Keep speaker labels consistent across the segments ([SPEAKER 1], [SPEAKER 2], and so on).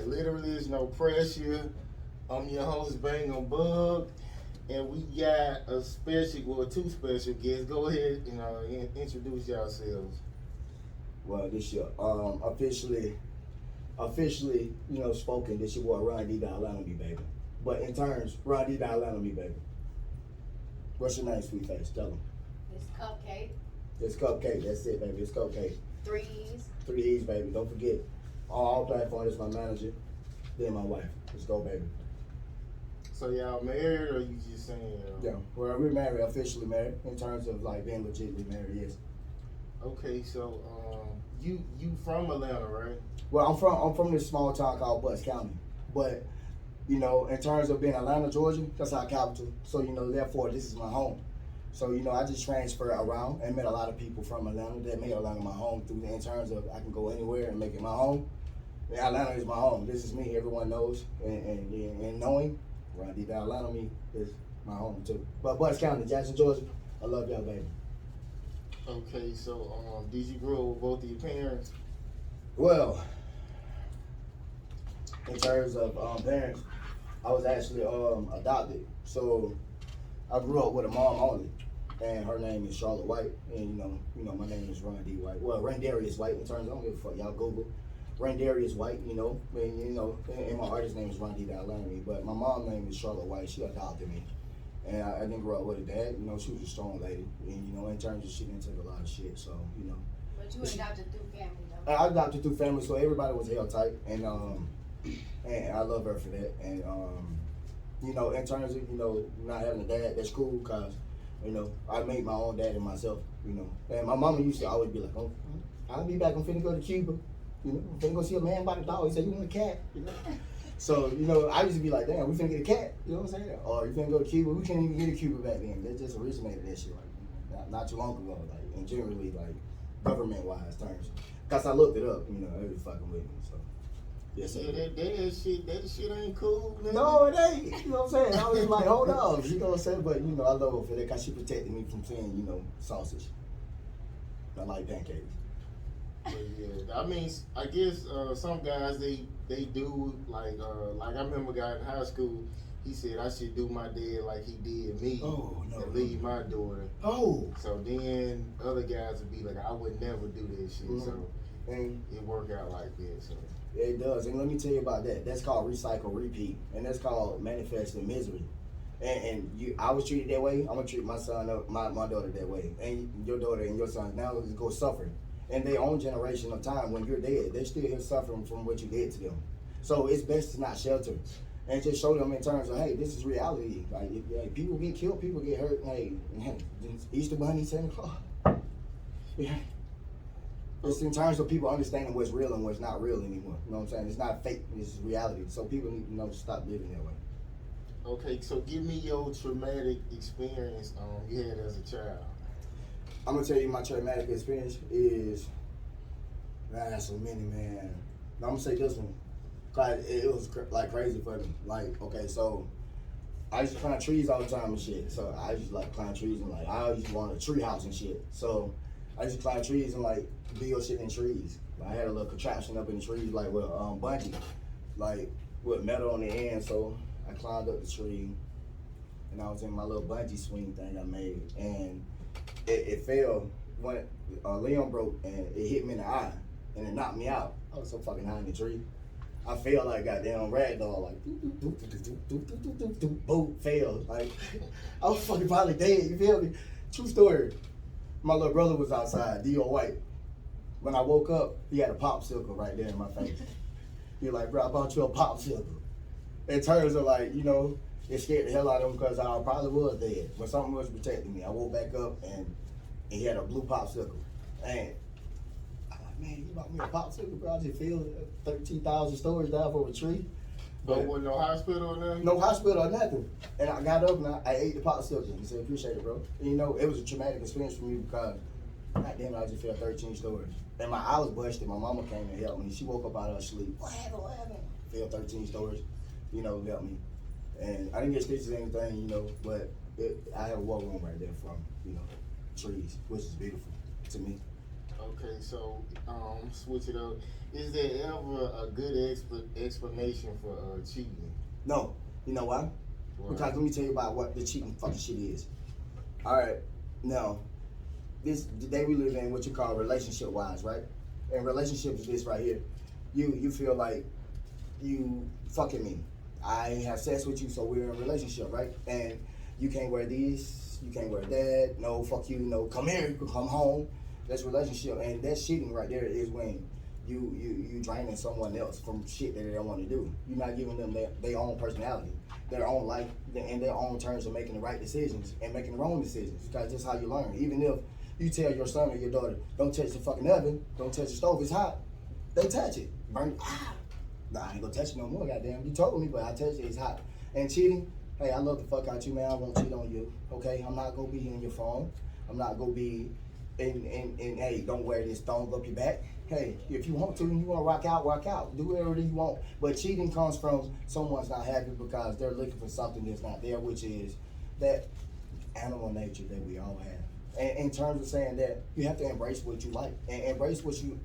[SPEAKER 1] Literally, there's no pressure. I'm your host, Bangem Bugg, and we got a two special guests. Go ahead and introduce yourselves.
[SPEAKER 2] Well, this year, officially, spoken. This your boy RonDAtlantaMe, baby. But in terms, RonDAtlantaMe, baby. What's your name, sweet face? Tell them.
[SPEAKER 3] It's Cupcake.
[SPEAKER 2] It's Cupcake. That's it, baby. It's Cupcake.
[SPEAKER 3] 3 E's.
[SPEAKER 2] 3 E's, baby. Don't forget. All platforms. My manager, then my wife. Let's go, baby.
[SPEAKER 1] So y'all married, or you just saying?
[SPEAKER 2] Yeah. Well, we're married, officially married. In terms of like being legitimately married, yes.
[SPEAKER 1] Okay, so you from Atlanta, right?
[SPEAKER 2] Well, I'm from this small town called Butts County, but in terms of being Atlanta, Georgia, that's our capital. So therefore, this is my home. So I just transferred around and met a lot of people from Atlanta that made Atlanta my home. In terms of I can go anywhere and make it my home. Atlanta is my home. This is me. Everyone knows, and knowing RonDAtlantaMe is my home too. But Butts County, Jackson, Georgia, I love y'all, baby.
[SPEAKER 1] Okay, so did you grow up with both of your parents?
[SPEAKER 2] Well, in terms of parents, I was actually adopted. So I grew up with a mom only, and her name is Charlotte White, and my name is Ron D. White. Well, Randarius White. In terms, I don't give a fuck. Y'all Google Randarius White. And my artist name is RonDAtlantaMe, but my mom's name is Charlotte White. She adopted me. And I didn't grow up with a dad. She was a strong lady. And, in terms of she didn't take a lot of shit. So,
[SPEAKER 3] But you adopted through family, though.
[SPEAKER 2] I adopted through family, so everybody was held tight. And I love her for that. And, in terms of, not having a dad, that's cool because, I made my own dad and myself, And my mama used to always be like, oh, I'll be back. I'm finna go to Cuba. I'm finna go see a man by the dog. He said, you want a cat? So, I used to be like, damn, we finna get a cat, you know what I'm saying? Or you finna go to Cuba, we can't even get a Cuba back then. They just originated that shit, like, not too long ago, like, and generally, like, government-wise terms. Because I looked it up, they was fucking with me, so. Yes,
[SPEAKER 1] Yeah, that shit ain't cool, man.
[SPEAKER 2] No, it ain't, you know what I'm saying? I was like, hold up, you know what I'm saying? But, I love her for that because she protected me from seeing, sausage. I like pancakes.
[SPEAKER 1] But yeah, I mean, I guess some guys they do like I remember a guy in high school. He said I should do my dad like he did me and leave my daughter.
[SPEAKER 2] Oh.
[SPEAKER 1] So then other guys would be like, I would never do this shit.
[SPEAKER 2] Mm-hmm.
[SPEAKER 1] So
[SPEAKER 2] and
[SPEAKER 1] it worked out like that. So
[SPEAKER 2] it does, and let me tell you about that. That's called recycle, repeat, and that's called manifesting misery. And I was treated that way. I'm gonna treat my son, my daughter that way, and your daughter and your son now go suffering. In their own generation of time, when you're dead, they're still here suffering from what you did to them. So it's best to not shelter and just show them in terms of, hey, this is reality. Like, people get killed, people get hurt. Hey, Easter Bunny, Santa Claus. Yeah. It's in terms of people understanding what's real and what's not real anymore. You know what I'm saying? It's not fake, it's reality. So people need to stop living that way.
[SPEAKER 1] okay, so give me your traumatic experience you had as a child.
[SPEAKER 2] I'm gonna tell you my traumatic experience is, man, so many, man. I'm gonna say this one, cause it was like crazy for me. Like, okay, so I used to climb trees all the time and shit. So I used to like climb trees and like I used to want a tree house and shit. So I used to climb trees and like build shit in trees. I had a little contraption up in the trees like with bungee, like with metal on the end. So I climbed up the tree and I was in my little bungee swing thing I made, and it fell when a limb broke and it hit me in the eye and it knocked me out. I was so fucking high in the tree. I fell like goddamn ragdoll, like boom, fell. Like I was fucking probably dead. You feel me? True story. My little brother was outside, D.O. White. When I woke up, he had a popsicle right there in my face. He was like, bro, I bought you a popsicle. In terms of like, it scared the hell out of him because I probably was dead, but something was protecting me. I woke back up and he had a blue popsicle. And I'm like, man, you bought me a popsicle, bro? I just feel 13,000 stories down from a tree.
[SPEAKER 1] But was no hospital or nothing?
[SPEAKER 2] No hospital or nothing. And I got up and I ate the popsicle. He said, appreciate it, bro. And it was a traumatic experience for me because, goddamn, I just felt 13 stories. And my eye was busted. My mama came and helped me. She woke up out of her sleep. What happened? Fell 13 stories, helped me. And I didn't get stitches or anything, but I have a war room right there from, trees, which is beautiful to me.
[SPEAKER 1] Okay. Okay, so switch it up. Is there ever a good explanation for cheating?
[SPEAKER 2] No. You know why? Because let me tell you about what the cheating fucking shit is. All right, now the day we live in, what you call relationship wise, right? And relationship is this right here. You feel like you fucking me. I have sex with you, so we're in a relationship, right? And you can't wear these, you can't wear that. No, fuck you. No, come here, come home. That's relationship, and that cheating right there is when you draining someone else from shit that they don't want to do. You're not giving them their own personality, their own life, and their own terms of making the right decisions and making the wrong decisions. Because that's how you learn. Even if you tell your son or your daughter, don't touch the fucking oven, don't touch the stove, it's hot, they touch it. Burn it. Nah, I ain't gonna touch it no more, goddamn. You told me, but I touched it, it's hot. And cheating, hey, I love the fuck out you, man. I won't cheat on you, okay? I'm not gonna be in your phone. I'm not gonna be in hey, don't wear this thong up your back. Hey, if you want to and you want to rock out. Do whatever you want. But cheating comes from someone's not happy because they're looking for something that's not there, which is that animal nature that we all have. And in terms of saying that, you have to embrace what you like and embrace what you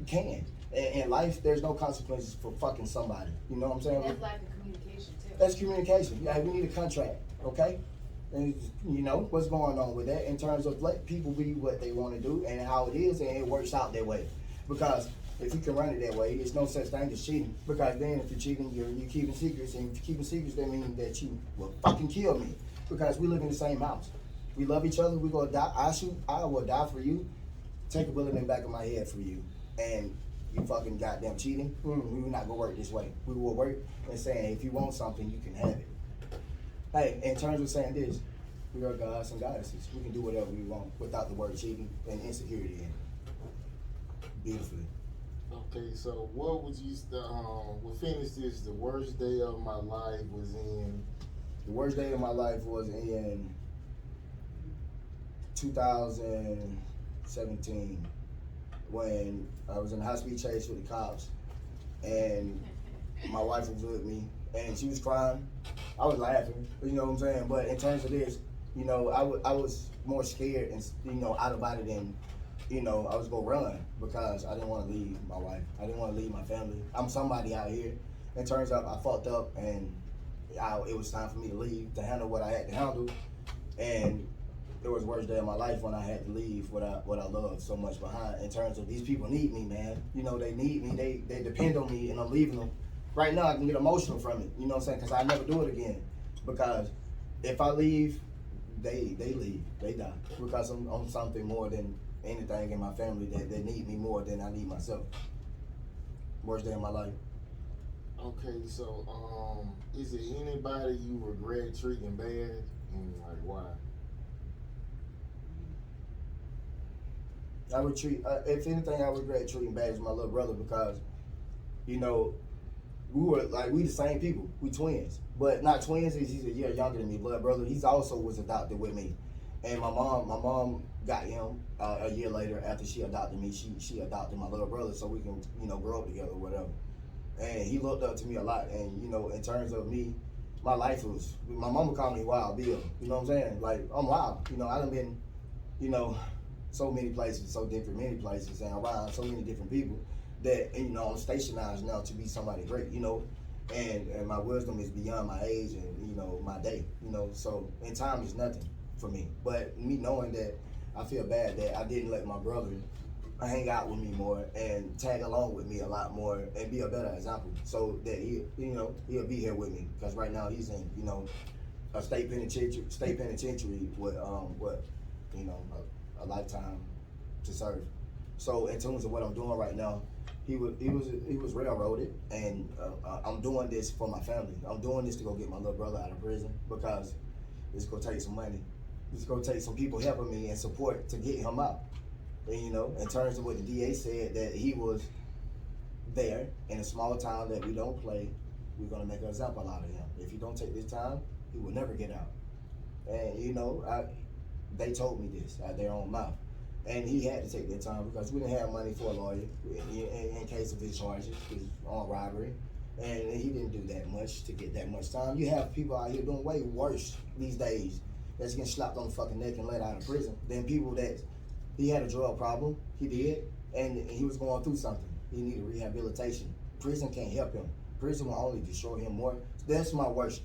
[SPEAKER 2] can. In life, there's no consequences for fucking somebody. You know what I'm saying?
[SPEAKER 3] That's lack of communication too.
[SPEAKER 2] That's communication. Yeah, we need a contract, okay? And you know what's going on with that in terms of let people be what they want to do and how it is, and it works out that way. Because if you can run it that way, there's no such thing as cheating. Because then if you're cheating, you're keeping secrets, and if you're keeping secrets, that means that you will fucking kill me. Because we live in the same house. We love each other. We gonna die. I will die for you. Take a bullet in the back of my head for you. And you fucking goddamn cheating. We will not gonna work this way. We will work and saying if you want something, you can have it. Hey, in terms of saying this, we are gods and goddesses. We can do whatever we want without the word cheating and insecurity in it. Beautifully.
[SPEAKER 1] Okay, so what would you we'll finish this. The worst day of my life was in.
[SPEAKER 2] The worst day of my life was in 2017 when I was in a high-speed chase with the cops, and my wife was with me, and she was crying. I was laughing, you know what I'm saying? But in terms of this, you know, I was more scared and, you know, out about it than, you know, I was gonna run because I didn't want to leave my wife. I didn't want to leave my family. I'm somebody out here. It turns out I fucked up, and it was time for me to leave to handle what I had to handle. And it was the worst day of my life when I had to leave what I loved so much behind. In terms of these people need me, man. You know, they need me. They depend on me, and I'm leaving them. Right now, I can get emotional from it. You know what I'm saying? Because I never do it again. Because if I leave, they leave. They die. Because I'm something more than anything in my family that need me more than I need myself. Worst day of my life.
[SPEAKER 1] Okay, so is there anybody you regret treating bad, and like why?
[SPEAKER 2] I would treat, if anything, I regret treating bad as my little brother because, you know, we the same people. We twins, but not twins. He's a year younger than me, blood brother. He's also was adopted with me, and my mom got him a year later after she adopted me. She adopted my little brother so we can, you know, grow up together or whatever. And he looked up to me a lot. And you know, in terms of me, my life was. My mama called me Wild Bill. You know what I'm saying? Like I'm wild. You know, I done been, you know, so many places, so different, many places, and around so many different people that, and, you know, I'm stationized now to be somebody great, you know, and my wisdom is beyond my age and, you know, my day, you know, so, and time is nothing for me. But me knowing that, I feel bad that I didn't let my brother hang out with me more and tag along with me a lot more and be a better example so that he'll be here with me, because right now he's in, you know, a state penitentiary with, you know, a lifetime to serve. So in terms of what I'm doing right now, he was railroaded, and I'm doing this for my family. I'm doing this to go get my little brother out of prison because it's gonna take some money. It's gonna take some people helping me and support to get him out. And you know, in terms of what the DA said, that he was there in a small town that we don't play, we're gonna make an example out of him. If he don't take this time, he will never get out. And you know, they told me this out their own mouth. And he had to take that time because we didn't have money for a lawyer in case of his charges, his armed robbery. And he didn't do that much to get that much time. You have people out here doing way worse these days that's getting slapped on the fucking neck and let out of prison than people that, he had a drug problem, he did, and he was going through something. He needed rehabilitation. Prison can't help him. Prison will only destroy him more. That's my worst.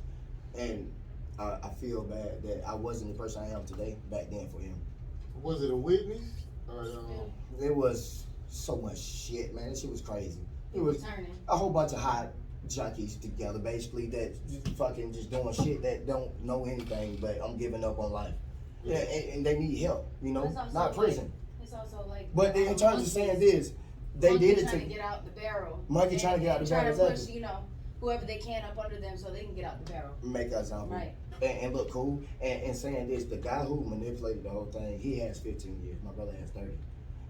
[SPEAKER 2] And I feel bad that I wasn't the person I am today back then for him.
[SPEAKER 1] Was it a witness?
[SPEAKER 2] It was so much shit, man. That shit was crazy. It was
[SPEAKER 3] Turning.
[SPEAKER 2] a whole bunch of hot junkies together, basically, that fucking just doing shit that don't know anything, but I'm giving up on life. Yeah, and they need help, you know, not prison.
[SPEAKER 3] It's also like.
[SPEAKER 2] But in terms of saying this, they did it
[SPEAKER 3] trying to get out the barrel.
[SPEAKER 2] Monkey trying to get out the barrel.
[SPEAKER 3] Trying to push, whoever they can up under them so they can get out the barrel.
[SPEAKER 2] Make that sound
[SPEAKER 3] right.
[SPEAKER 2] And look cool. And saying this, the guy who manipulated the whole thing, he has 15 years. My brother has 30.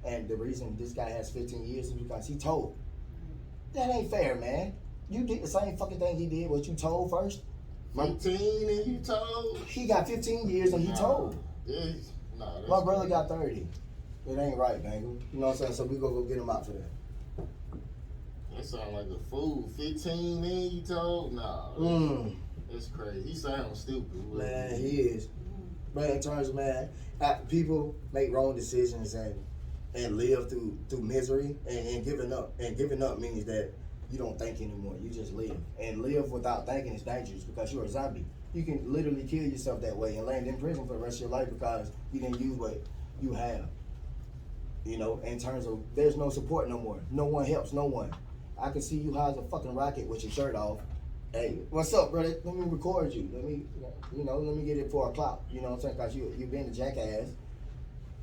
[SPEAKER 2] And the reason this guy has 15 years is because he told. That ain't fair, man. You did the same fucking thing he did, what you told first.
[SPEAKER 1] 15 and you told?
[SPEAKER 2] He got 15 years and he told. My brother got 30. It ain't right, Bangem. You know what I'm saying? So we gonna go get him out for that.
[SPEAKER 1] That sound like a fool. 15 and you told? That's crazy. He sounds stupid.
[SPEAKER 2] Man, he is. But in terms of, man, people make wrong decisions and live through misery and giving up. And giving up means that you don't think anymore. You just live. And live without thinking is dangerous because you're a zombie. You can literally kill yourself that way and land in prison for the rest of your life because you didn't use what you have. You know, in terms of there's no support no more. No one helps, no one. I can see you high as a fucking rocket with your shirt off. Hey, what's up, brother? Let me record you. Let me get it for a clout. You know what I'm saying? Because you've been a jackass.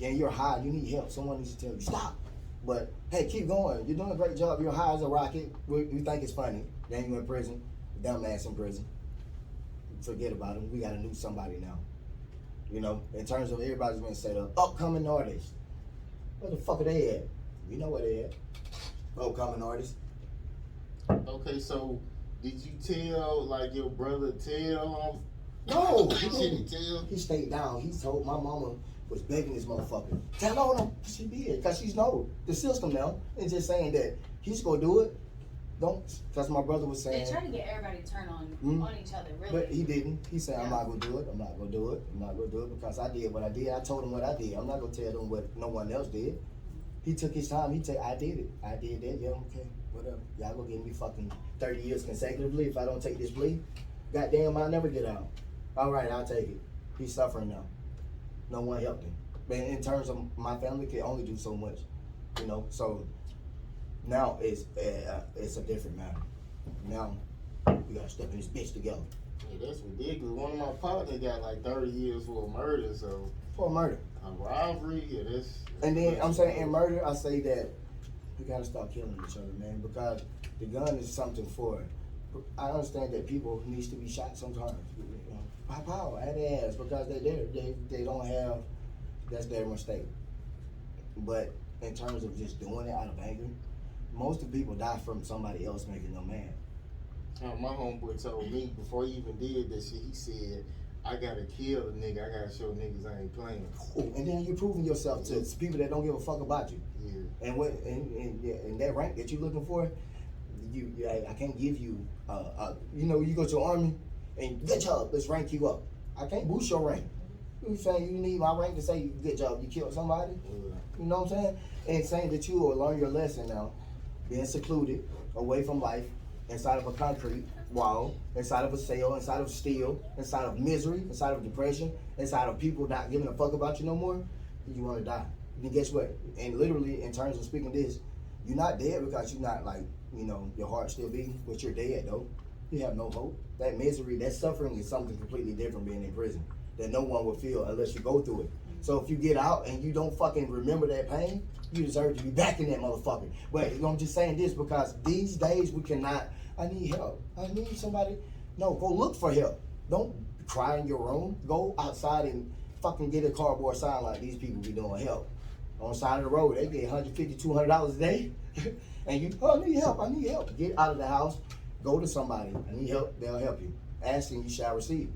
[SPEAKER 2] And you're high. You need help. Someone needs to tell you, stop. But, hey, keep going. You're doing a great job. You're high as a rocket. We think it's funny. Then you're in prison. Dumbass in prison. Forget about him. We got to do somebody now. You know, in terms of everybody's been set up. Upcoming artists. Where the fuck are they at? You know where they at. Upcoming artists.
[SPEAKER 1] Okay, so did you tell, like, your brother tell?
[SPEAKER 2] No,
[SPEAKER 1] he didn't tell.
[SPEAKER 2] He stayed down. He told my mama was begging this motherfucker. Tell on him. She did, because she's know the system now. And just saying that he's going to do it. Don't, because my brother was saying.
[SPEAKER 3] They try to get everybody to turn on each other, really.
[SPEAKER 2] But he didn't. He said, I'm not going to do it. I'm not going to do it. I'm not going to do it because I did what I did. I told him what I did. I'm not going to tell them what no one else did. He took his time. He said, I did it. I did that. Yeah, okay, whatever. Y'all gonna give me fucking 30 years consecutively if I don't take this plea? Goddamn, I'll never get out. All right, I'll take it. He's suffering now. No one helped him. But in terms of my family, can only do so much, you know. So now it's a different matter. Now we gotta step in this bitch together.
[SPEAKER 1] Yeah, that's ridiculous. One of my partners got like 30 years for a murder. So
[SPEAKER 2] for a murder,
[SPEAKER 1] a robbery. Yeah, that's
[SPEAKER 2] and then I'm saying in murder, I say that we gotta stop killing each other, man, because the gun is something for. I understand that people needs to be shot sometimes. You know, pow, at their ass because they're there. They don't have. That's their mistake. But in terms of just doing it out of anger, most of the people die from somebody else making them mad.
[SPEAKER 1] My homeboy told me before he even did that shit, he said, I gotta kill a nigga. I gotta show niggas I ain't playing.
[SPEAKER 2] Ooh, and then you're proving yourself to people that don't give a fuck about you.
[SPEAKER 1] Yeah.
[SPEAKER 2] And what and that rank that you're looking for, I can't give you. You know, you go to the army and good job. Let's rank you up. I can't boost your rank. You saying you need my rank to say good job? You killed somebody.
[SPEAKER 1] Yeah.
[SPEAKER 2] You know what I'm saying? And saying that you will learn your lesson now, being secluded, away from life, inside of a concrete wall, inside of a cell, inside of steel, inside of misery, inside of depression, inside of people not giving a fuck about you no more, you want to die. Then guess what? And literally, in terms of speaking this, you're not dead because you're not like, you know, your heart still beating, but you're dead though. You have no hope. That misery, that suffering is something completely different being in prison that no one will feel unless you go through it. So if you get out and you don't fucking remember that pain, you deserve to be back in that motherfucker. But I'm just saying this because these days we cannot, I need help. I need somebody. No, go look for help. Don't cry in your room. Go outside and fucking get a cardboard sign like these people be doing help. On the side of the road, they get $150, $200 a day. And you, I need help, I need help. Get out of the house, go to somebody. I need help, they'll help you. Ask and you shall receive.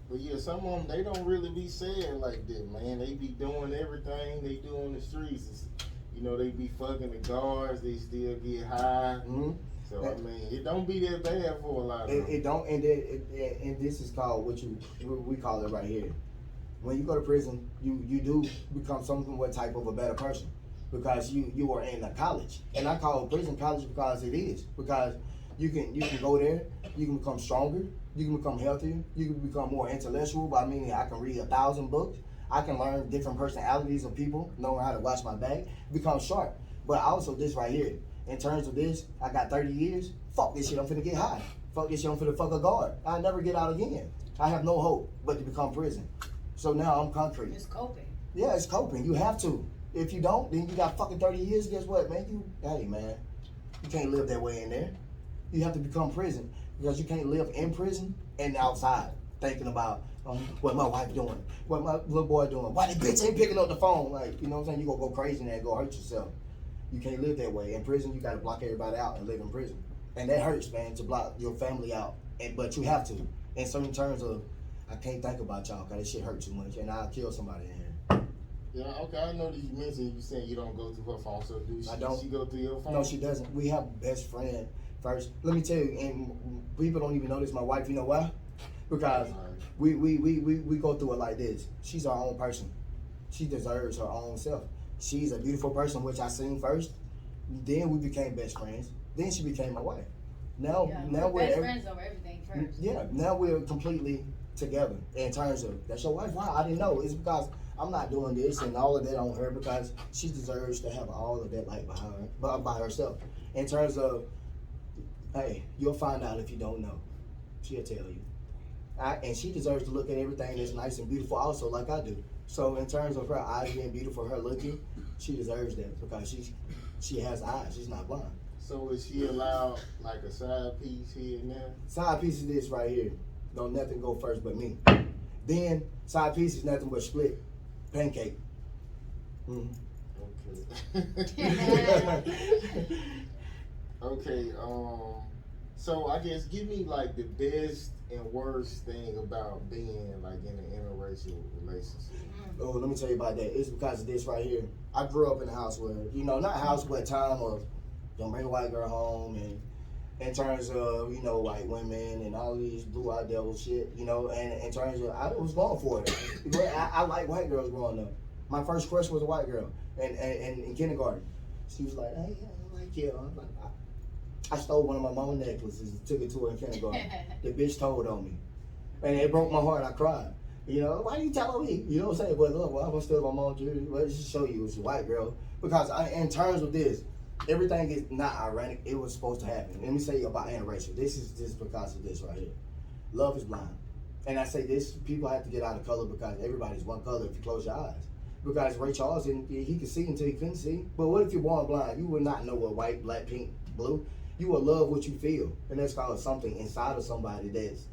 [SPEAKER 1] But yeah, some of them, they don't really be saying like that, man. They be doing everything they do on the streets. It's, you know, they be fucking the guards, they still get high.
[SPEAKER 2] Mm-hmm.
[SPEAKER 1] So, I mean, it don't be that bad for a lot of them.
[SPEAKER 2] It don't, and this is called we call it right here. When you go to prison, you do become something what type of a better person. because you are in a college. And I call prison college because it is. Because you can go there, you can become stronger, you can become healthier, you can become more intellectual by meaning I can read 1,000 books, I can learn different personalities of people, know how to watch my back, become sharp. But also this right here, in terms of this, I got 30 years, fuck this shit, I'm finna get high. Fuck this shit, I'm finna fuck a guard. I'll never get out again. I have no hope but to become prison. So now I'm concrete.
[SPEAKER 3] It's coping.
[SPEAKER 2] Yeah, it's coping. You have to. If you don't, then you got fucking 30 years. Guess what, man? Hey, man, you can't live that way in there. You have to become prison because you can't live in prison and outside thinking about what my wife doing, what my little boy doing, why the bitch ain't picking up the phone. Like, you know what I'm saying? You gonna go crazy and go hurt yourself. You can't live that way. In prison, you gotta block everybody out and live in prison. And that hurts, man, to block your family out. But you have to. In certain terms of, I can't think about y'all because this shit hurt too much and I'll kill somebody in here.
[SPEAKER 1] Yeah, okay, I know that you mentioned you saying you don't go through her phone, so
[SPEAKER 2] I don't.
[SPEAKER 1] She go through your phone?
[SPEAKER 2] No, she doesn't. We have best friend first. Let me tell you, and people don't even know this, my wife, you know why? Because we go through it like this. She's our own person. She deserves her own self. She's a beautiful person, which I seen first. Then we became best friends. Then she became my wife. Now we're
[SPEAKER 3] best friends over everything first.
[SPEAKER 2] Yeah, now we're completely together in terms of, that's your wife? Wow, I didn't know. It's because I'm not doing this and all of that on her because she deserves to have all of that light behind her, by herself. In terms of, hey, you'll find out if you don't know. She'll tell you. And she deserves to look at everything that's nice and beautiful also like I do. So in terms of her eyes being beautiful, her looking, she deserves that because she has eyes. She's not blind.
[SPEAKER 1] So is she allowed like a side piece here and there? Side
[SPEAKER 2] piece is this right here. Don't nothing go first but me. Then side piece is nothing but split pancake.
[SPEAKER 1] Okay. Okay. So I guess give me like the best and worst thing about being like in an interracial relationship.
[SPEAKER 2] Oh, let me tell you about that. It's because of this right here. I grew up in a house where, not house, but time of don't bring a white girl home, and in terms of, white women and all these blue-eyed devil shit, and in terms of, I was going for it. I like white girls growing up. My first crush was a white girl and in kindergarten. She was like, hey, I like you. I'm like, I stole one of my mom's necklaces and took it to her in kindergarten. The bitch told on me. And it broke my heart. I cried. Why you telling me? You know what I'm saying? But look, I'm going to steal my mom's jewelry. Well, just show you it's a white girl. Because in terms of this, everything is not ironic. It was supposed to happen. Let me say about interracial. This is just because of this right here. Love is blind. And I say this, people have to get out of color because everybody's one color if you close your eyes. Because Ray Charles, he could see until he couldn't see. But what if you're born blind? You would not know what white, black, pink, blue. You will love what you feel. And that's called something inside of somebody that's,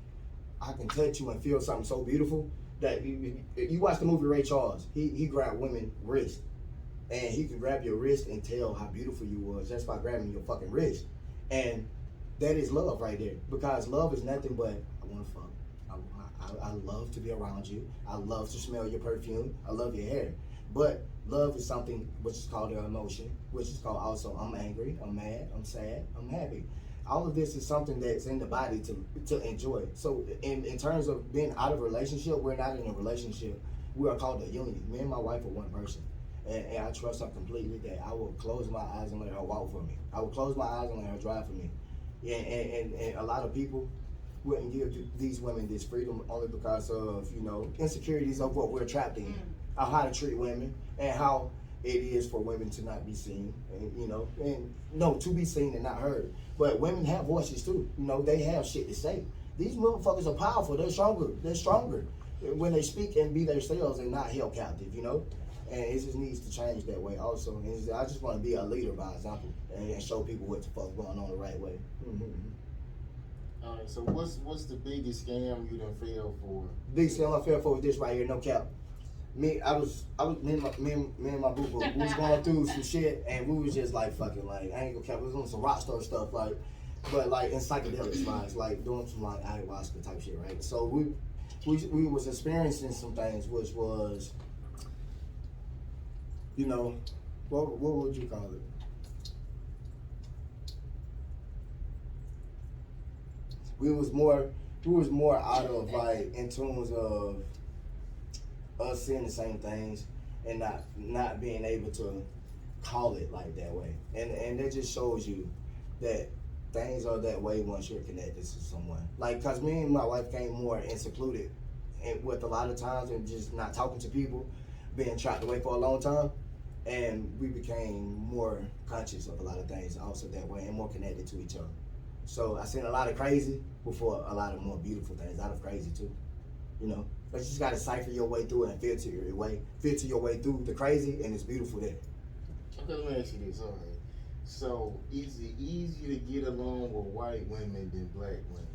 [SPEAKER 2] I can touch you and feel something so beautiful that you watch the movie Ray Charles. He grabbed women's wrist. And he can grab your wrist and tell how beautiful you was just by grabbing your fucking wrist. And that is love right there. Because love is nothing but, I want to fuck. I love to be around you. I love to smell your perfume. I love your hair. But love is something which is called an emotion, which is called also I'm angry, I'm mad, I'm sad, I'm happy. All of this is something that's in the body to enjoy. So in terms of being out of a relationship, we're not in a relationship. We are called a union. Me and my wife are one person. And I trust her completely that I will close my eyes and let her walk for me. I will close my eyes and let her drive for me. Yeah, and a lot of people wouldn't give these women this freedom only because of, insecurities of what we're trapped in, of how to treat women, and how it is for women to not be seen, and to be seen and not heard. But women have voices too. They have shit to say. These motherfuckers are powerful. They're stronger. They're stronger when they speak and be themselves and not held captive. And it just needs to change that way also. And I just want to be a leader by example and show people what the fuck's going on the right way.
[SPEAKER 1] All right, so what's the biggest scam you done fell for?
[SPEAKER 2] Biggest scam I fell for was this right here, no cap. Me and my boo boo, we was going through some shit and we was just like fucking like, I ain't gonna cap, we was doing some rock star stuff but like in psychedelic spots, like doing some like ayahuasca type shit, right? So we was experiencing some things which was, what would you call it? We was more out of like in tunes of us seeing the same things and not being able to call it like that way. And that just shows you that things are that way once you're connected to someone. Like, cause me and my wife came more and secluded, and with a lot of times and just not talking to people, being trapped away for a long time, and we became more conscious of a lot of things also that way and more connected to each other. So I seen a lot of crazy before a lot of more beautiful things out of crazy too, you know. But you just gotta cipher your way through it and filter your way through the crazy, and it's beautiful there.
[SPEAKER 1] Okay, let me ask you this. All right. So, is it easier to get along with white women than black women?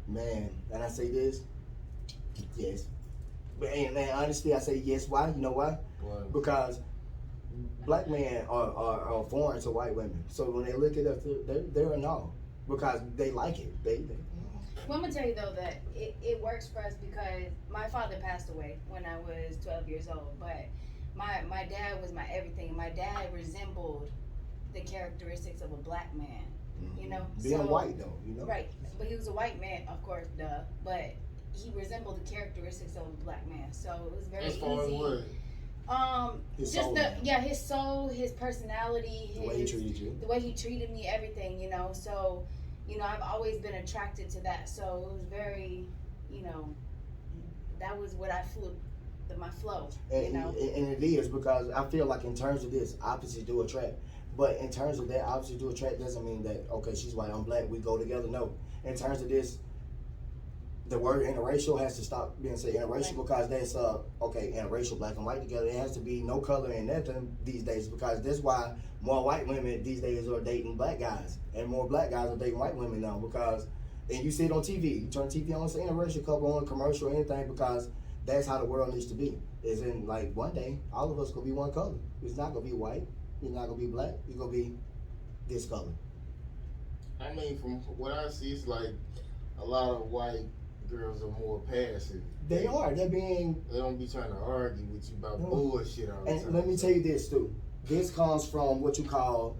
[SPEAKER 2] Man, and I say this, yes. But and man, honestly, I say yes. Why? You know why?
[SPEAKER 1] Why?
[SPEAKER 2] Because black men are foreign to white women. So when they look at us, they're a no. Because they like it.
[SPEAKER 3] Well, I'm gonna tell you though that it works for us because my father passed away when I was 12 years old, but my dad was my everything. My dad resembled the characteristics of a black man, you know.
[SPEAKER 2] Being white though, you know.
[SPEAKER 3] Right, but he was a white man, of course, duh. But he resembled the characteristics of a black man, so it was very
[SPEAKER 1] As far as
[SPEAKER 3] easy.
[SPEAKER 1] what?
[SPEAKER 2] His
[SPEAKER 3] Just
[SPEAKER 2] soul,
[SPEAKER 3] his soul, his personality,
[SPEAKER 2] the way he treated you.
[SPEAKER 3] the way he treated me, everything, you know. So, you know, I've always been attracted to that. So it was very, you know, that was what I flew, my flow,
[SPEAKER 2] And,
[SPEAKER 3] you know.
[SPEAKER 2] and it is because I feel like in terms of this, opposites do attract. But in terms of that, opposites do attract doesn't mean that, okay, she's white, I'm black, we go together. No. In terms of this, the word interracial has to stop being said interracial because that's okay, interracial, black and white together. It has to be no color in nothing these days because that's why more white women these days are dating black guys and more black guys are dating white women now because, and you see it on TV. You turn TV on, it's an interracial couple on a commercial or anything because that's how the world needs to be. Is in like one day all of us gonna be one color. It's not gonna be white. It's not gonna be black. It's gonna be this color.
[SPEAKER 1] I mean, from what I see, it's like a lot of white girls are more passive.
[SPEAKER 2] They are. They're being.
[SPEAKER 1] They don't be trying to argue with you about
[SPEAKER 2] No.
[SPEAKER 1] bullshit all the time.
[SPEAKER 2] And let me tell you this too. This comes from what you call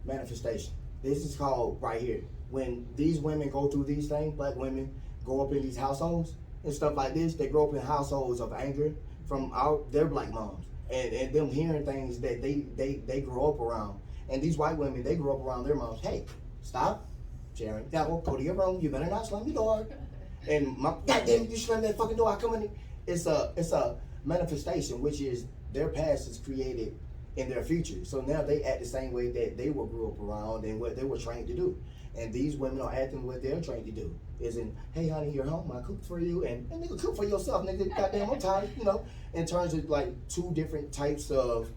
[SPEAKER 2] manifestation. This is called right here. When these women go through these things, black women go up in these households and stuff like this. They grow up in households of anger from their black moms and them hearing things that they grow up around. And these white women, they grow up around their moms. Hey, stop, Sharon. Go to your room. You better not slam your door. And my goddamn, you slam that fucking door. I come in. It's a manifestation, which is their past is created in their future. So now they act the same way that they were grew up around and what they were trained to do. And these women are acting what they're trained to do. Is in, hey honey, you're home. I cooked for you, and nigga, cook for yourself, nigga. Goddamn, I'm tired. You know, in terms of like two types of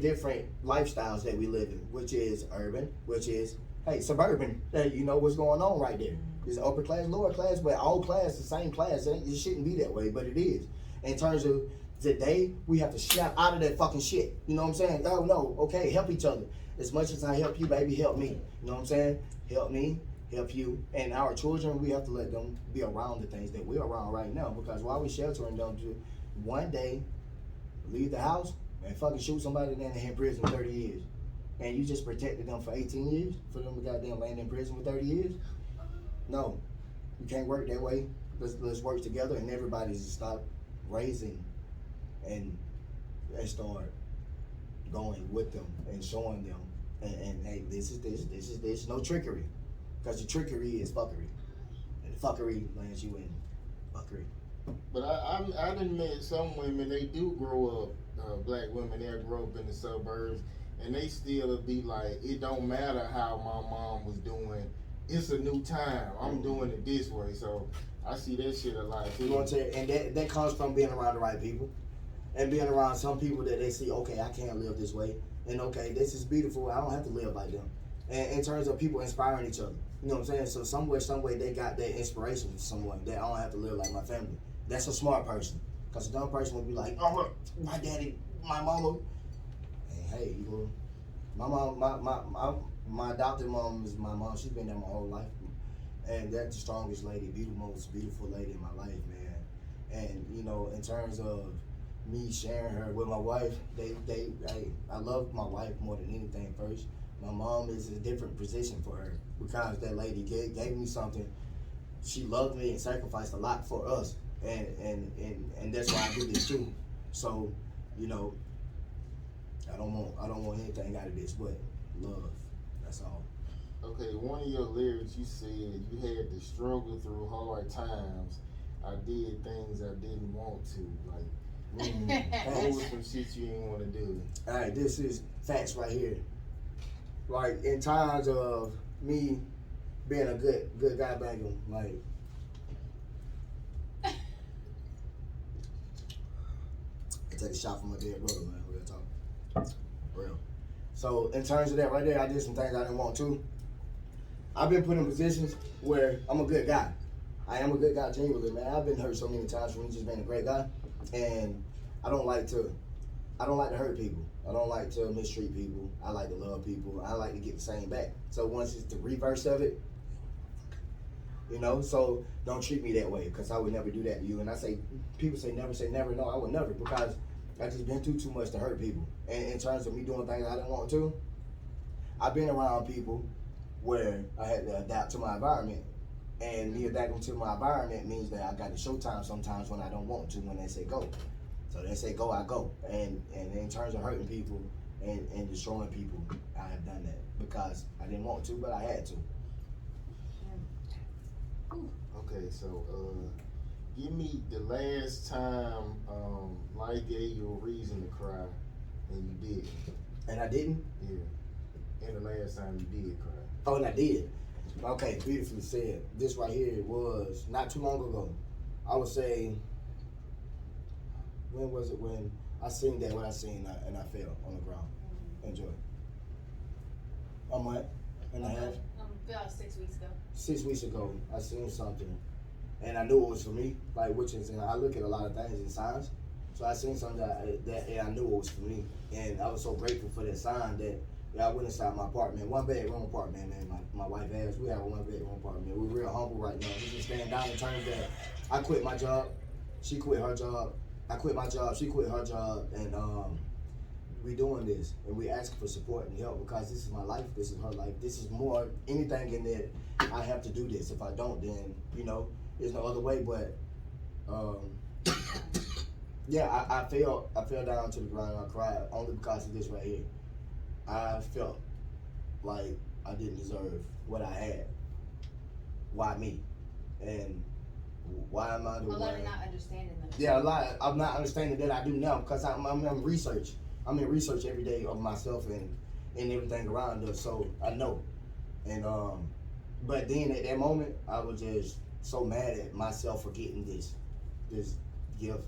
[SPEAKER 2] different lifestyles that we live in, which is urban, which is suburban. You know what's going on right there. It's upper class, lower class, but all class, the same class. It shouldn't be that way, but it is. In terms of today, we have to snap out of that fucking shit. You know what I'm saying? Oh no, okay, help each other. As much as I help you, baby, help me. You know what I'm saying? Help me, help you. And our children, we have to let them be around the things that we're around right now. Because while we're sheltering them to one day leave the house and fucking shoot somebody and then they're in prison 30 years. And you just protected them for 18 years for them to goddamn land in prison for 30 years? No, you can't work that way. Let's work together and everybody's to stop raising and start going with them and showing them. And hey, this is no trickery. Because the trickery is fuckery. And the fuckery lands you in fuckery.
[SPEAKER 1] But I done met some women, they do grow up, black women, they'll grow up in the suburbs, and they still be like, it don't matter how my mom was doing, it's a new time, I'm doing it this way. So I see that shit a lot too.
[SPEAKER 2] You know what I'm saying? And that comes from being around the right people. And being around some people that they see, okay, I can't live this way. And okay, this is beautiful, I don't have to live like them. And in terms of people inspiring each other. You know what I'm saying? So somewhere, some way, they got that inspiration from someone that I don't have to live like my family. That's a smart person. Because a dumb person would be like, oh, my daddy, my mama. And hey, you know, my mom, my adopted mom is my mom. She's been there my whole life. And that's the strongest lady, most beautiful lady in my life, man. And, you know, in terms of me sharing her with my wife, I love my wife more than anything first. My mom is a different position for her because that lady gave me something. She loved me and sacrificed a lot for us. And that's why I do this too. So, you know, I don't want anything out of this but love. That's all.
[SPEAKER 1] Okay, one of your lyrics, you said you had to struggle through hard times. I did things I didn't want to. Like, what was some shit you didn't want to do?
[SPEAKER 2] All right, this is facts right here. Like, in times of me being a good guy, Bangem, like, I take a shot from my dead brother, man. Real talk. Real. So, in terms of that right there, I did some things I didn't want to. I've been put in positions where I'm a good guy. I am a good guy genuinely, man. I've been hurt so many times from me just being a great guy. And I don't like to hurt people. I don't like to mistreat people. I like to love people. I like to get the same back. So once it's the reverse of it, you know, so don't treat me that way because I would never do that to you. And I say, people say never. No, I would never because I just been through too much to hurt people. And in terms of me doing things I didn't want to, I've been around people where I had to adapt to my environment. And me adapting to my environment means that I got to show time sometimes when I don't want to, when they say go. So they say go, I go. And in terms of hurting people and destroying people, I have done that because I didn't want to, but I had to.
[SPEAKER 1] Okay, so give me the last time life gave you a reason to cry and you didn't.
[SPEAKER 2] And I didn't?
[SPEAKER 1] Yeah. And the last time you did cry.
[SPEAKER 2] Oh, and I did. Okay, beautifully said. This right here was not too long ago. I would say, when was it when I seen that, what I seen, and I fell on the ground. Enjoy. A month and a half.
[SPEAKER 3] About 6 weeks ago.
[SPEAKER 2] 6 weeks ago, I seen something, and I knew it was for me. Like, which is, and I look at a lot of things in signs. So I seen something that I knew it was for me, and I was so grateful for that sign that I went inside my apartment, 1-bedroom apartment, man. My wife asked, we have a 1-bedroom apartment. We're real humble right now. We just stand down in terms that I quit my job, she quit her job, I quit my job, she quit her job, and we doing this, and we asking for support and help because this is my life, this is her life, this is more anything in that I have to do this. If I don't, then you know, there's no other way. But yeah, I fell down to the ground and I cried only because of this right here. I felt like I didn't deserve what I had. Why me? And why am I the one?
[SPEAKER 3] A lot of not understanding them.
[SPEAKER 2] Yeah, a lot. I'm not understanding that I do now because I'm research. I'm in research every day of myself and everything around us, so I know. And but then at that moment, I was just so mad at myself for getting this gift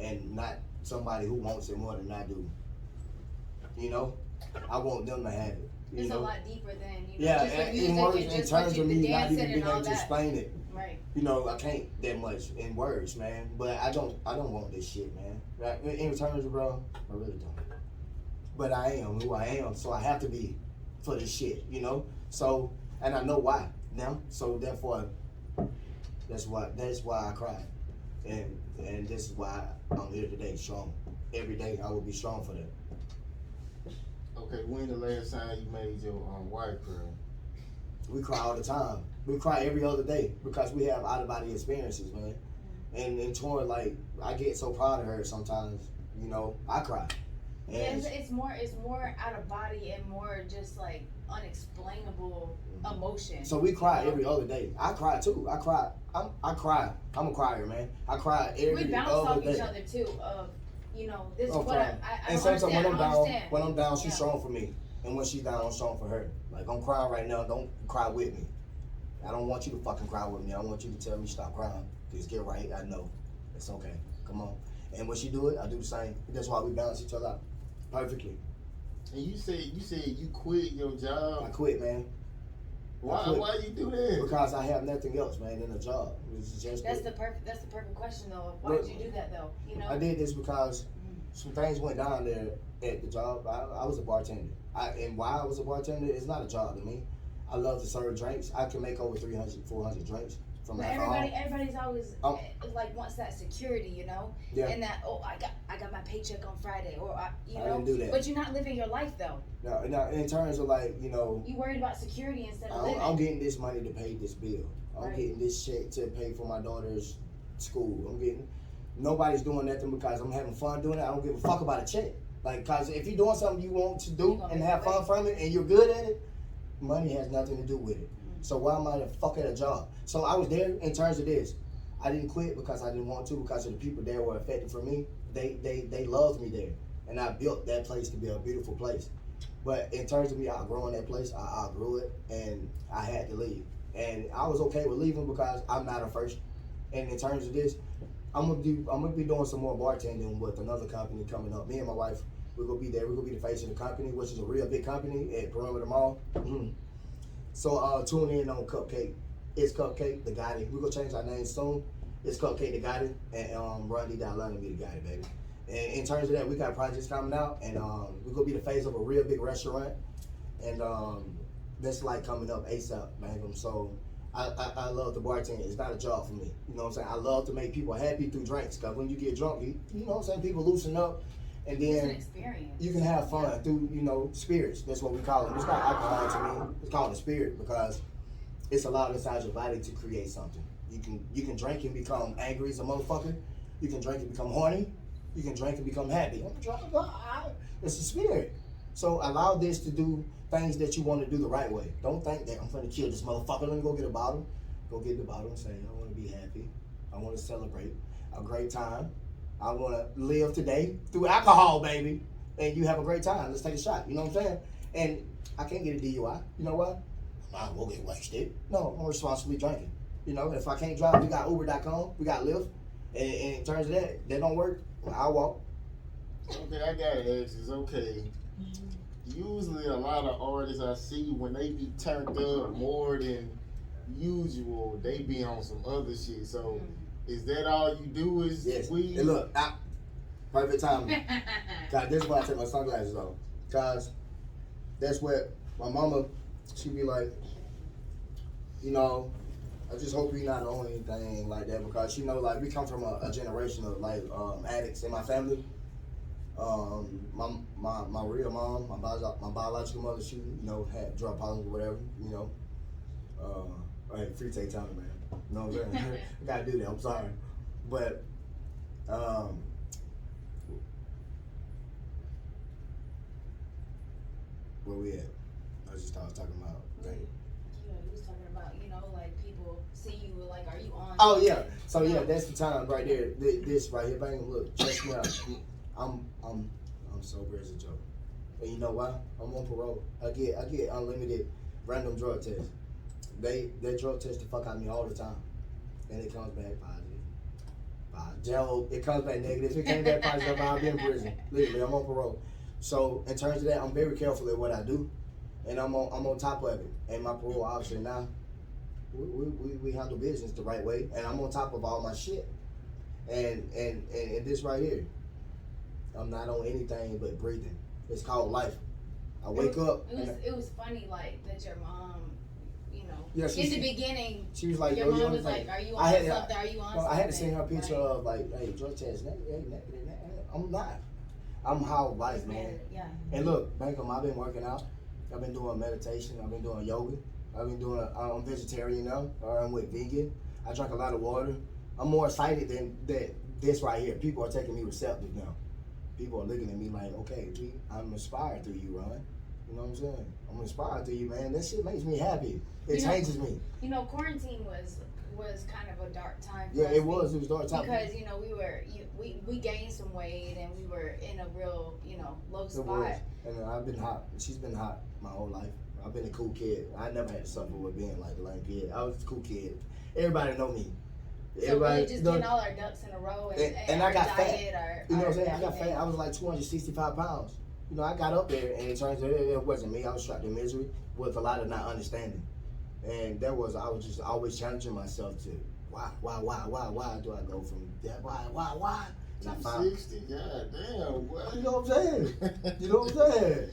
[SPEAKER 2] and not somebody who wants it more than I do. You know, I want them to have it.
[SPEAKER 3] It's a lot deeper than, you know,
[SPEAKER 2] yeah,
[SPEAKER 3] just the
[SPEAKER 2] in
[SPEAKER 3] music
[SPEAKER 2] words,
[SPEAKER 3] and
[SPEAKER 2] in
[SPEAKER 3] just what
[SPEAKER 2] terms
[SPEAKER 3] you,
[SPEAKER 2] of
[SPEAKER 3] the
[SPEAKER 2] me not
[SPEAKER 3] dancing
[SPEAKER 2] even being
[SPEAKER 3] and all
[SPEAKER 2] able to
[SPEAKER 3] that.
[SPEAKER 2] explain it.
[SPEAKER 3] Right.
[SPEAKER 2] You know, I can't that much in words, man. But I don't want this shit, man. Right? In terms of, bro, I really don't. But I am who I am, so I have to be for this shit, you know. So, and I know why now. So therefore, that's why I cried, and this is why I'm here today, strong. Every day I will be strong for that.
[SPEAKER 1] Okay, when the last time you made your wife cry?
[SPEAKER 2] We cry all the time. We cry every other day because we have out of body experiences, man. And toward, like, I get so proud of her sometimes. You know, I cry. And
[SPEAKER 3] yeah, it's more out of body and more just like unexplainable emotion.
[SPEAKER 2] So we cry every other day. I cry too. I cry. I cry. I'm a crier, man. I cry every other day.
[SPEAKER 3] We bounce off each other too. Of, you know, this is what I
[SPEAKER 2] and sometimes
[SPEAKER 3] understand.
[SPEAKER 2] when I'm down, she's strong for me, and when she's down, I'm strong for her. Like, I'm crying right now. Don't cry with me. I don't want you to fucking cry with me. I want you to tell me stop crying. Just get right. I know it's okay. Come on. And when she do it, I do the same. That's why we balance each other out perfectly.
[SPEAKER 1] And you said you quit your job.
[SPEAKER 2] I quit, man.
[SPEAKER 1] Why you do that?
[SPEAKER 2] Because I have nothing else, man, than a job. It's just
[SPEAKER 3] that's the perfect question though. Why did you do that though? You know.
[SPEAKER 2] I did this because some things went down there at the job. I was a bartender. And why I was a bartender is not a job to me. I love to serve drinks. I can make over 300, 400 drinks from alcohol.
[SPEAKER 3] Everybody's always like wants that security, you know, and that I got my paycheck on Friday, or you know. I
[SPEAKER 2] didn't do that.
[SPEAKER 3] But you're not living your life though.
[SPEAKER 2] No, in terms of, like, you know,
[SPEAKER 3] you worried about security instead of living.
[SPEAKER 2] I'm getting this money to pay this bill. I'm
[SPEAKER 3] Right.
[SPEAKER 2] getting this check to pay for my daughter's school. Nobody's doing nothing because I'm having fun doing it. I don't give a fuck about a check. Like, cause if you're doing something you want to do and have fun from it, and you're good at it, money has nothing to do with it. So why am I the fuck at a job? So I was there in terms of this. I didn't quit because I didn't want to, because of the people there were affected for me. They loved me there. And I built that place to be a beautiful place. But in terms of me outgrowing that place, I outgrew it and I had to leave. And I was okay with leaving because I'm not a first. And in terms of this, I'm gonna be doing some more bartending with another company coming up. Me and my wife, we're gonna be there. We're gonna be the face of the company, which is a real big company at Perimeter Mall. So tune in on Cupcake. It's Cupcake, the Gotti. We're gonna change our name soon. It's Cupcake, the Gotti, and RonDAtlantaMe Cupcakeee, baby. And in terms of that, we got projects coming out, and we're gonna be the face of a real big restaurant, and that's like coming up ASAP, Bangem. So I love the bartending. It's not a job for me. You know what I'm saying? I love to make people happy through drinks, because when you get drunk, you know what I'm saying, people loosen up, and then
[SPEAKER 3] it's an experience. You
[SPEAKER 2] can have fun through, you know, spirits. That's what we call them. It's not alcohol to me. It's called a spirit because it's allowed inside your body to create something. You can drink and become angry as a motherfucker. You can drink and become horny. You can drink and become happy. It's a spirit. So allow this to do things that you want to do the right way. Don't think that I'm going to kill this motherfucker. Let me go get a bottle. Go get the bottle and say, I want to be happy. I want to celebrate a great time. I want to live today through alcohol, baby. And you have a great time. Let's take a shot. You know what I'm saying? And I can't get a DUI. You know what? I won't get wasted. No, I'm responsibly drinking. You know, if I can't drive, we got Uber.com. We got Lyft. And in terms of that don't work, I'll walk.
[SPEAKER 1] Okay, I gotta ask this. Okay, usually a lot of artists I see, when they be turned up more than usual, they be on some other shit. So is that all you do is weed?
[SPEAKER 2] And look, perfect timing. Cause this is why I take my sunglasses off. Cause that's what my mama, she be like, you know, I just hope you're not the only thing like that, because, you know, like, we come from a generation of like addicts in my family. My real mom, my biological mother, she, you know, had drug problems or whatever, you know. Hey, free take time, man. You know what I'm saying? I gotta do that. I'm sorry, but where we at? I was talking about.
[SPEAKER 3] You was talking about, you know, like people see you, like, are you on?
[SPEAKER 2] Oh yeah, so yeah, that's the time right there. This right here, bang, look, check me out. I'm sober as a joke, and you know why? I'm on parole. I get unlimited random drug tests. They drug test the fuck out of me all the time, and it comes back positive. It comes back negative. If it came back positive, I'll be in prison. Literally, I'm on parole. So in terms of that, I'm very careful at what I do, and I'm on top of it. And my parole officer now, we handle business the right way, and I'm on top of all my shit. And this right here, I'm not on anything but breathing. It's called life. I wake up.
[SPEAKER 3] It was funny, like, that your mom, you know,
[SPEAKER 2] yeah,
[SPEAKER 3] in the beginning,
[SPEAKER 2] she was like,
[SPEAKER 3] your mom was like, are you on something? Are you on something?
[SPEAKER 2] I had to send her a picture of, like, hey, drug test. I'm not. I'm how life, man.
[SPEAKER 3] Yeah.
[SPEAKER 2] And look, Bangem, I've been working out. I've been doing meditation. I've been doing yoga. I've been doing, I'm vegetarian now, or I'm with vegan. I drink a lot of water. I'm more excited than this right here. People are taking me receptive now. People are looking at me like, okay, I'm inspired through you, Ron. You know what I'm saying? I'm inspired through you, man. That shit makes me happy. It changes me.
[SPEAKER 3] You know, quarantine was kind of a dark time for
[SPEAKER 2] Yeah,
[SPEAKER 3] us.
[SPEAKER 2] it was a dark time.
[SPEAKER 3] Because, you know, we gained some weight and we were in a real, you know, low spot.
[SPEAKER 2] And I've been hot. She's been hot my whole life. I've been a cool kid. I never had to suffer with being like a lame kid. I was a cool kid. Everybody know me.
[SPEAKER 3] So really just getting all our ducks in a row and
[SPEAKER 2] I got fat. You know what I'm saying? I got
[SPEAKER 3] everything.
[SPEAKER 2] fat. I was like 265 pounds. You know, I got up there, and it turns out it wasn't me. I was trapped in misery with a lot of not understanding. And I was just always challenging myself to, why do I go from that? Why?
[SPEAKER 1] 260, god damn, what?
[SPEAKER 2] You know what I'm saying? You know what I'm saying?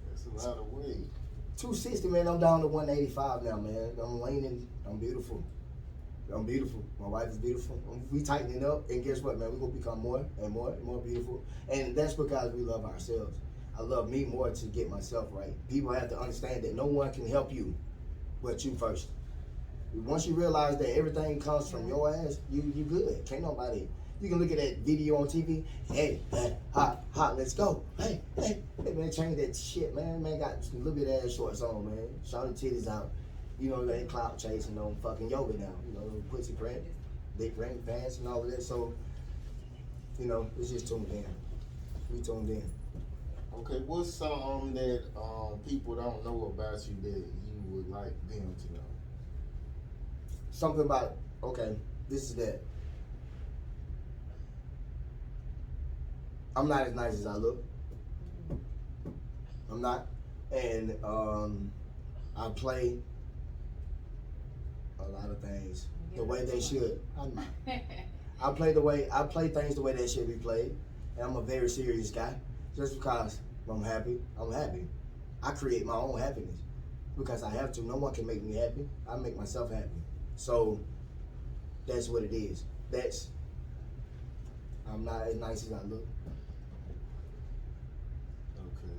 [SPEAKER 1] That's a lot of weight.
[SPEAKER 2] 260, man, I'm down to 185 now, man. I'm leaning, I'm beautiful. I'm beautiful. My wife is beautiful. We tightening up, and guess what, man? We're gonna become more and more and more beautiful. And that's because we love ourselves. I love me more to get myself right. People have to understand that no one can help you but you first. Once you realize that everything comes from your ass, you good. Can't nobody. You can look at that video on TV. Hey, hot, let's go. Hey, man, change that shit, man. Man got a little bit of ass shorts on, man. Shout the titties out. You know, they ain't clout chasing on fucking yoga now. You know, pussy print, dick print, pants, and all of that. So, you know, it's just tuned in. We tuned in.
[SPEAKER 1] Okay, what's something that people don't know about you that you would like them to know?
[SPEAKER 2] Something about, okay, this is that. I'm not as nice as I look. I'm not. And I play a lot of things the way they should. I play things the way they should be played. And I'm a very serious guy. Just because I'm happy, I'm happy. I create my own happiness because I have to. No one can make me happy. I make myself happy. So that's what it is. I'm not as nice as I look.
[SPEAKER 1] Okay.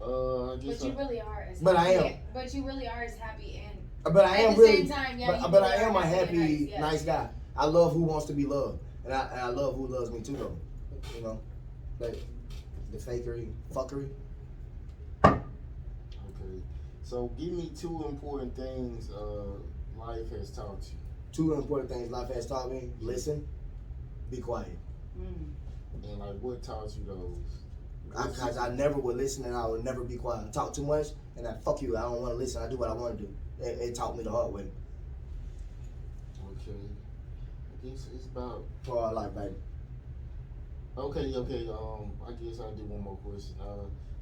[SPEAKER 1] I guess
[SPEAKER 3] but you really are as
[SPEAKER 2] but
[SPEAKER 3] happy.
[SPEAKER 2] I am.
[SPEAKER 3] But you really are as happy and
[SPEAKER 2] but I
[SPEAKER 3] at
[SPEAKER 2] am
[SPEAKER 3] the
[SPEAKER 2] really,
[SPEAKER 3] same time, yeah,
[SPEAKER 2] but I
[SPEAKER 3] really
[SPEAKER 2] am
[SPEAKER 3] are
[SPEAKER 2] a happy,
[SPEAKER 3] and
[SPEAKER 2] nice guy. I love who wants to be loved, and I love who loves me too, though. You know, like the fakery, fuckery.
[SPEAKER 1] Okay, so give me 2 important things life has taught you.
[SPEAKER 2] 2 important things life has taught me: listen, be quiet.
[SPEAKER 1] And like, what taught you those?
[SPEAKER 2] Because I never would listen and I would never be quiet. I talk too much and I fuck you. I don't want to listen. I do what I want to do. It taught me the hard way.
[SPEAKER 1] Okay. I guess it's about
[SPEAKER 2] For our life, baby.
[SPEAKER 1] Okay. I guess I'll do one more question.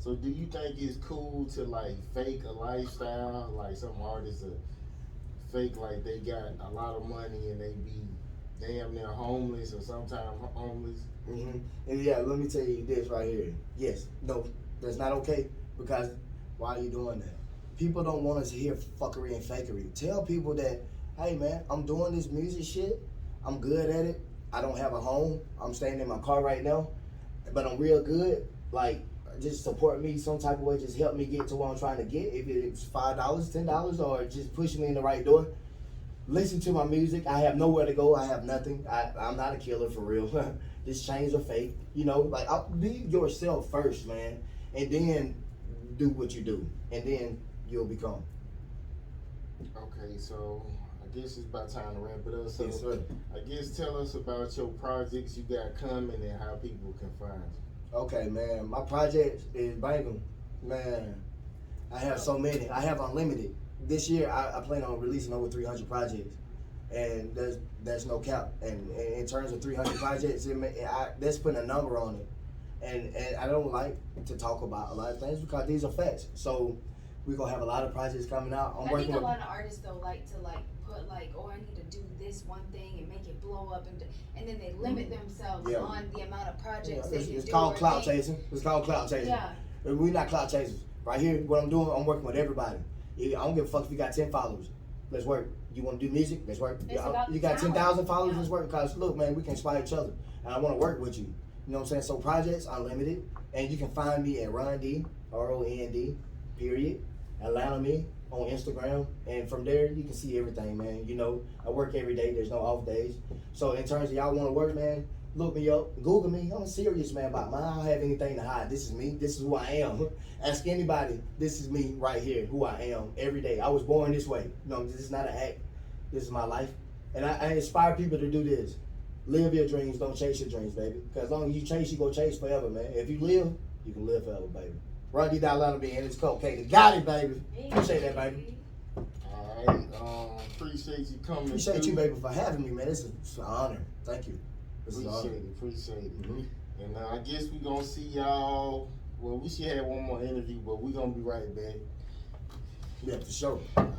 [SPEAKER 1] So do you think it's cool to like fake a lifestyle? Like some artists fake like they got a lot of money and they be damn near homeless or sometimes homeless.
[SPEAKER 2] Mm-hmm. And yeah, let me tell you this right here. Yes, no, that's not okay. Because why are you doing that? People don't want us to hear fuckery and fakery. Tell people that, hey man, I'm doing this music shit. I'm good at it. I don't have a home. I'm staying in my car right now, but I'm real good. Like, just support me some type of way. Just help me get to what I'm trying to get. If it's $5, $10, or just push me in the right door. Listen to my music. I have nowhere to go. I have nothing. I'm not a killer for real. This chains are fake. You know, like, be yourself first, man, and then do what you do, and then you'll become.
[SPEAKER 1] Okay, so I guess it's about time to wrap it up. So
[SPEAKER 2] Yes, sir.
[SPEAKER 1] I guess tell us about your projects you got coming and how people can find you.
[SPEAKER 2] Okay, man. My project is Bangem. Man, I have so many. I have unlimited. This year, I plan on releasing over 300 projects, and there's no cap. And in terms of 300 projects, that's putting a number on it. And I don't like to talk about a lot of things because these are facts. So we're gonna have a lot of projects coming out.
[SPEAKER 3] I think a lot of artists though like to put oh, I need to do this one thing and make it blow up, and then they limit themselves on the amount of projects they can do.
[SPEAKER 2] It's called clout chasing. It's called clout chasing.
[SPEAKER 3] Yeah.
[SPEAKER 2] We're not clout chasers. Right here, what I'm doing, I'm working with everybody. I don't give a fuck if you got 10 followers. Let's work. You want to do music? Let's work. You got 10,000 followers? Yeah. Let's work. Because look, man, we can inspire each other, and I want to work with you. You know what I'm saying? So projects unlimited, and you can find me at RonD, ROND, _AtlantaMe on Instagram, and from there you can see everything, man. You know, I work every day. There's no off days. So in terms of y'all want to work, man, look me up, Google me. I'm serious, man, about mine. I don't have anything to hide. This is me. This is who I am. Ask anybody. This is me right here, who I am every day. I was born this way. You know, this is not an act. This is my life. And I inspire people to do this. Live your dreams. Don't chase your dreams, baby. Because as long as you chase, you go chase forever, man. If you live, you can live forever, baby. RonDAtlantaMe and it's Cupcakeee. Got it, baby. Appreciate that, baby.
[SPEAKER 1] All right. Appreciate you coming.
[SPEAKER 2] Appreciate you, baby, for having me, man. It's an honor. Thank you.
[SPEAKER 1] Appreciate it.
[SPEAKER 2] Mm-hmm.
[SPEAKER 1] And I guess we're going to see y'all. Well, we should have one more interview, but we're going to be right back.
[SPEAKER 2] Yeah, for sure.
[SPEAKER 1] All right.